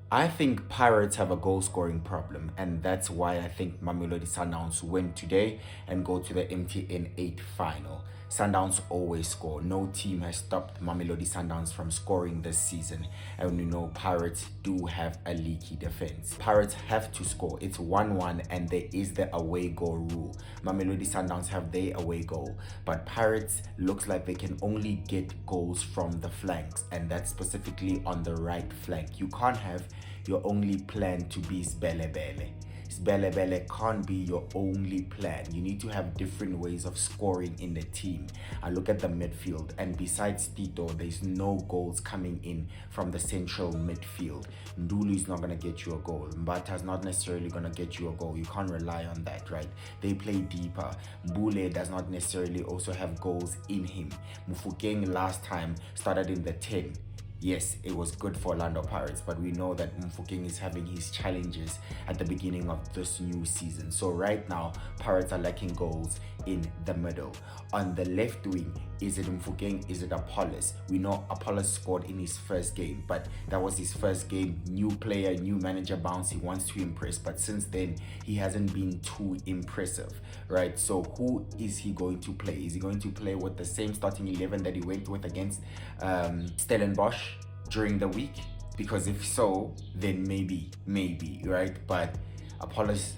I think Pirates have a goal scoring problem, and that's why I think Mamelodi Sundowns win today and go to the MTN8 final. Sundowns always score. No team has stopped Mamelodi Sundowns from scoring this season, and we know Pirates do have a leaky defense. Pirates have to score. It's 1-1, and there is the away goal rule. Mamelodi Sundowns have their away goal, but Pirates looks like they can only get goals from the flanks, and that's specifically on the right flank. You can't have your only plan to be Sbelebele. Sbelebele can't be your only plan. You need to have different ways of scoring in the team. I look at the midfield, and besides Tito, there's no goals coming in from the central midfield. Ndulu is not going to get you a goal. Mbata's not necessarily going to get you a goal. You can't rely on that, right? They play deeper. Mbule does not necessarily also have goals in him. Mufukeng last time started in the 10. Yes, it was good for Orlando Pirates, but we know that Mfokeng is having his challenges at the beginning of this new season. So right now, Pirates are lacking goals in the middle. On the left wing, is it Mfokeng? Is it Apollos? We know Apollos scored in his first game, but that was his first game. New player, new manager bounce. He wants to impress, but since then, he hasn't been too impressive, right? So who is he going to play? Is he going to play with the same starting 11 that he went with against Stellenbosch during the week? Because if so, then maybe, right? But Apollos,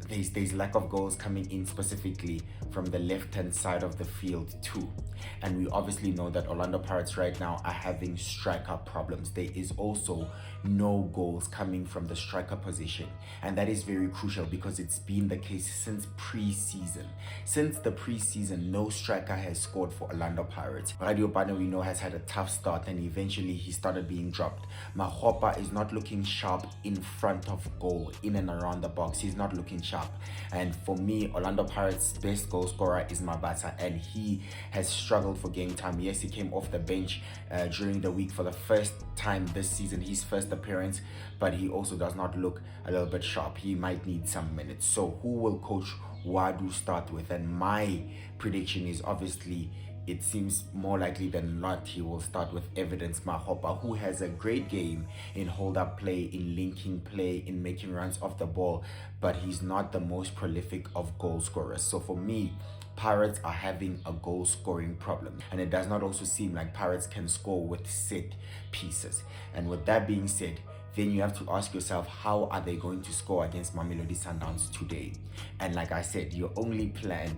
there's lack of goals coming in specifically from the left-hand side of the field too. And we obviously know that Orlando Pirates right now are having striker problems. There is also no goals coming from the striker position, and that is very crucial because it's been the case since pre-season. Since the pre-season, no striker has scored for Orlando Pirates. Radio Bana, we know, has had a tough start, and eventually he started being dropped. Mahopa is not looking sharp in front of goal, in and around the box. He's not looking sharp. And for me, Orlando Pirates' best goal scorer is Mabasa, and he has struggled for game time. Yes, he came off the bench during the week for the first time this season, his first appearance, but he also does not look a little bit sharp. He might need some minutes. So who will Coach Wadu start with? And my prediction is obviously, it seems more likely than not he will start with Evidence Mahopa, who has a great game in hold-up play, in linking play, in making runs off the ball, but he's not the most prolific of goal scorers. So for me, Pirates are having a goal scoring problem, and it does not also seem like Pirates can score with set pieces. And with that being said, then you have to ask yourself, how are they going to score against Mamelodi Sundowns today? And like I said, your only plan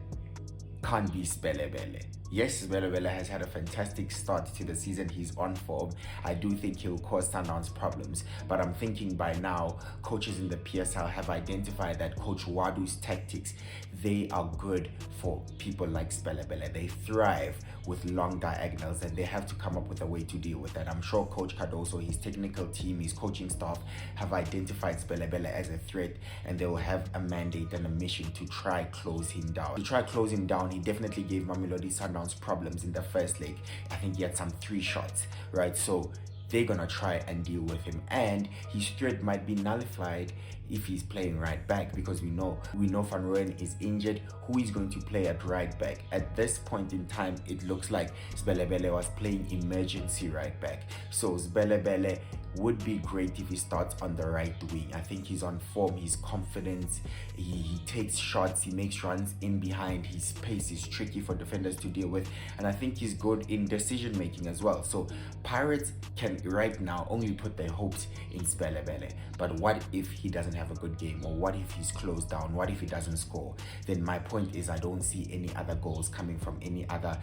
can't be Spelebele. Yes, Belabella has had a fantastic start to the season. He's on form. I do think he'll cause Sundowns problems, but I'm thinking by now coaches in the PSL have identified that Coach Wadu's tactics, they are good for people like Spelebele. They thrive with long diagonals, and they have to come up with a way to deal with that. I'm sure Coach Cardoso, his technical team, his coaching staff have identified Spelebele as a threat, and they will have a mandate and a mission to try close him down. To try close him down, he definitely gave Mamelodi Sundowns problems in the first leg. I think he had some 3 shots, right? So they're gonna try and deal with him, and his threat might be nullified if he's playing right back, because we know Van Rooyen is injured. Who is going to play at right back? At this point in time, it looks like Spelebele was playing emergency right back. So Spelebele would be great if he starts on the right wing. I think he's on form, he's confident, he takes shots, he makes runs in behind, his pace is tricky for defenders to deal with, and I think he's good in decision making as well. So Pirates can right now only put their hopes in Spelebele. But what if he doesn't have a good game, or what if he's closed down, what if he doesn't score? Then my point is, I don't see any other goals coming from any other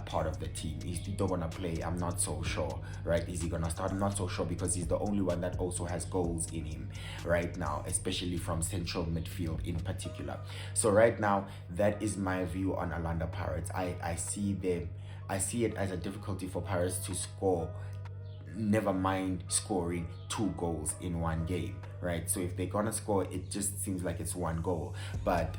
part of the team. Is Tito gonna play? I'm not so sure, right? Is he gonna start? I'm not so sure, because he's the only one that also has goals in him right now, especially from central midfield in particular. So right now, that is my view on Orlando Pirates. I see it as a difficulty for Pirates to score, never mind scoring 2 goals in one game, right? So if they're gonna score, it just seems like it's 1 goal. But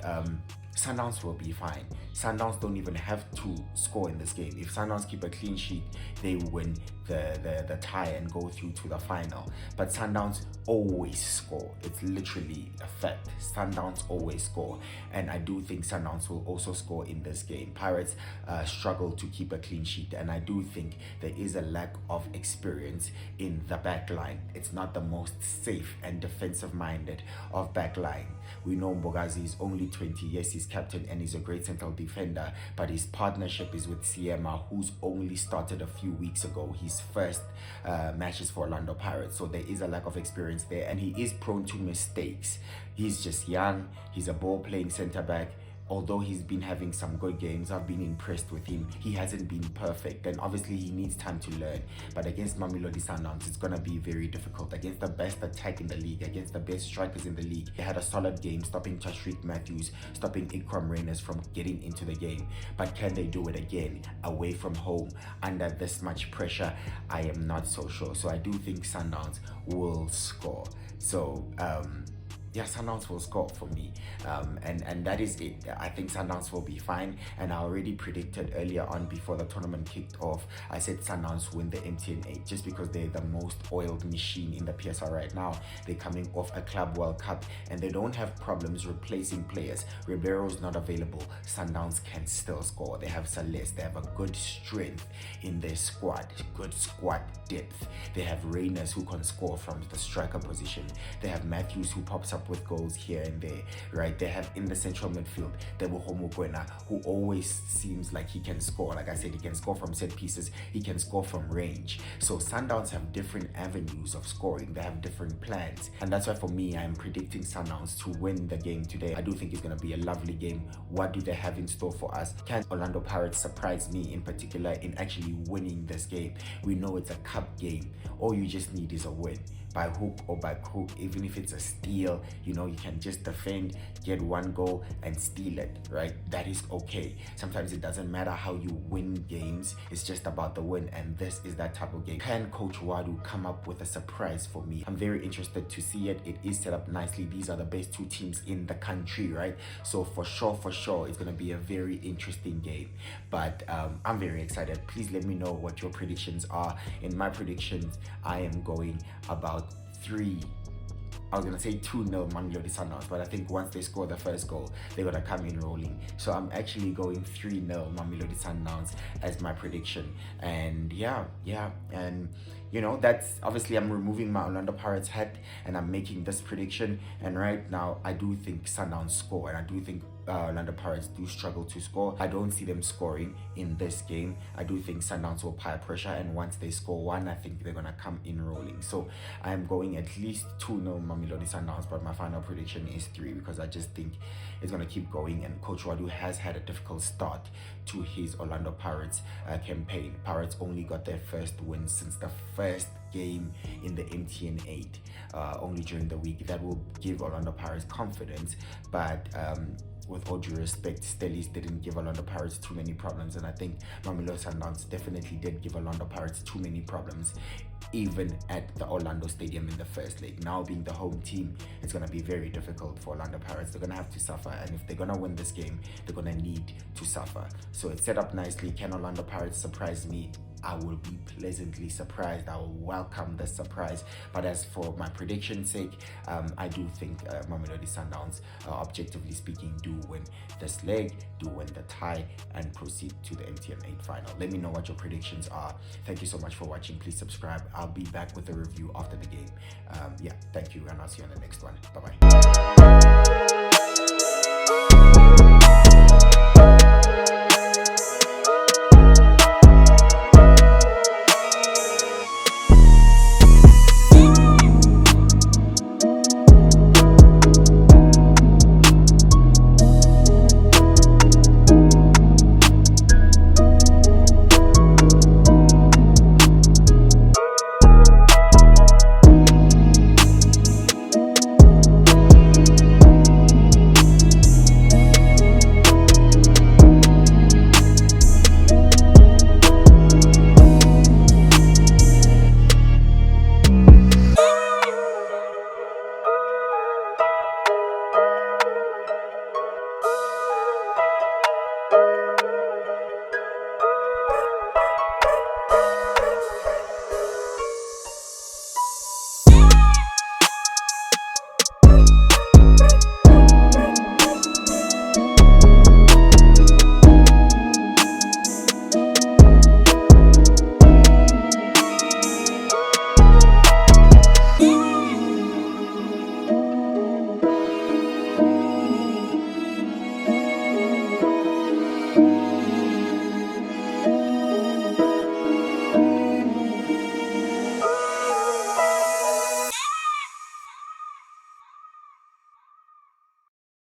Sundowns will be fine. Sundowns don't even have to score in this game. If Sundowns keep a clean sheet, they win the tie and go through to the final. But Sundowns always score. It's literally a fact. Sundowns always score. And I do think Sundowns will also score in this game. Pirates struggle to keep a clean sheet. And I do think there is a lack of experience in the back line. It's not the most safe and defensive-minded of back line. We know Mbogazi is only 20. Yes, he's captain and he's a great central defender, but his partnership is with Siema, who's only started a few weeks ago, his first matches for Orlando Pirates. So there is a lack of experience there, and he is prone to mistakes. He's just young. He's a ball-playing centre-back. Although he's been having some good games, I've been impressed with him. He hasn't been perfect, and obviously he needs time to learn. But against Mamelodi Sundowns, it's going to be very difficult. Against the best attack in the league, against the best strikers in the league, he had a solid game, stopping Tashreeq Matthews, stopping Ikram Reyners from getting into the game. But can they do it again, away from home, under this much pressure? I am not so sure. So I do think Sundowns will score. So, yeah, Sundowns will score for me, and that is it. I think Sundowns will be fine, and I already predicted earlier on before the tournament kicked off. I said Sundowns win the MTN8 just because they're the most oiled machine in the PSL right now. They're coming off a Club World Cup, and they don't have problems replacing players. Ribeiro's not available. Sundowns can still score. They have Celeste. They have a good strength in their squad, good squad depth. They have Reyners who can score from the striker position. They have Matthews who pops up with goals here and there, right? They have in the central midfield Teboho Mokoena, who always seems like he can score. Like I said, he can score from set pieces, he can score from range. So Sundowns have different avenues of scoring. They have different plans, and that's why for me, I'm predicting Sundowns to win the game today. I do think it's going to be a lovely game. What do they have in store for us? Can Orlando Pirates surprise me in particular in actually winning this game? We know it's a cup game. All you just need is a win, by hook or by crook. Even if it's a steal, you know, you can just defend, get one goal and steal it, right? That is okay. Sometimes it doesn't matter how you win games, it's just about the win, and this is that type of game. Can Coach Wadu come up with a surprise for me? I'm very interested to see it. It is set up nicely. These are the best two teams in the country, right? So for sure, it's going to be a very interesting game. But I'm very excited. Please let me know what your predictions are. In my predictions, I am going about 2-0 Mamelodi Sundowns, but I think once they score the first goal, they're gonna come in rolling. So I'm actually going 3-0 Mamelodi Sundowns as my prediction. And yeah, and you know, that's obviously I'm removing my Orlando Pirates hat and I'm making this prediction. And right now, I do think Sundowns score, and I do think Orlando Pirates do struggle to score. I don't see them scoring in this game. I do think Sundowns will apply pressure, and once they score one, I think they're gonna come in rolling. So I'm going at least 2-0 Mamelodi Sundowns, but my final prediction is 3 because I just think it's gonna keep going. And Coach Wadu has had a difficult start to his Orlando Pirates campaign. Pirates only got their first win since the first game in the MTN8 only during the week. That will give Orlando Pirates confidence, but with all due respect, Stellies didn't give Orlando Pirates too many problems, and I think Mamelodi Sundowns definitely did give Orlando Pirates too many problems, even at the Orlando Stadium in the first leg. Now being the home team, it's going to be very difficult for Orlando Pirates. They're going to have to suffer, and if they're going to win this game, they're going to need to suffer. So it's set up nicely. Can Orlando Pirates surprise me? I will be pleasantly surprised. I will welcome the surprise. But as for my prediction's sake, I do think Mamelodi Sundowns, objectively speaking, do win this leg, do win the tie, and proceed to the MTN8 final. Let me know what your predictions are. Thank you so much for watching. Please subscribe. I'll be back with a review after the game. Yeah, thank you, and I'll see you on the next one. Bye-bye.